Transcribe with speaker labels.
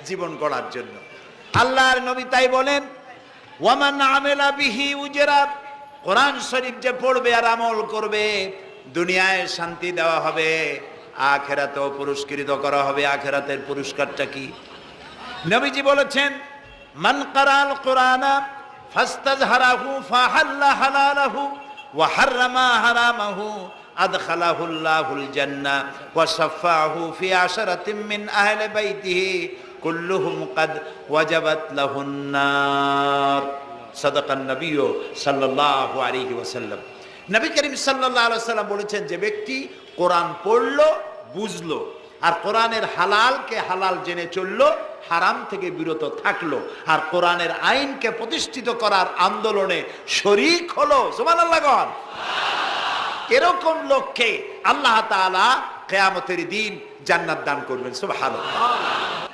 Speaker 1: জীবন গড়ার জন্য। আল্লাহর নবী তাই বলেন, ওয়ামান আমেলা বিহি উজরা, কোরআন শরীফ যে পড়বে আর আমল করবে, দুনিয়ায় শান্তি দেওয়া হবে, আখিরাতেও পুরস্কৃত করা হবে। আখিরাতের পুরস্কারটা কি? নবীজি বলেছেন, মান কারাল কোরআনা ফাস্তাজহারাহু ফাহাল্লা হালালাহু ওয়া হাররামা হারামাহু আদখালাহুল্লাহুল জান্নাহ ওয়া শাফাআহু ফি আশরাতিন মিন আহলি বাইতিহি কুল্লুহুম কাদ ওয়াজাবাত লাহুন নার। সাদাকান নবী সাল্লাল্লাহু আলাইহি ওয়াসাল্লাম। নবী করিম সাল্লাল্লাহু আলাইহি ওয়াসাল্লাম বলেছেন, যে ব্যক্তি কোরআন পড়লো, বুঝলো, আর কোরআনের হালালকে হালাল জেনে চললো, হারাম থেকে বিরত থাকলো, আর কোরআনের আইনকে প্রতিষ্ঠিত করার আন্দোলনে শরীক হলো, সুবহানাল্লাহ গণ, এরকম লোককে আল্লাহ তাআলা কিয়ামতের দিন জান্নাত দান করবেন। সুবহানাল্লাহ।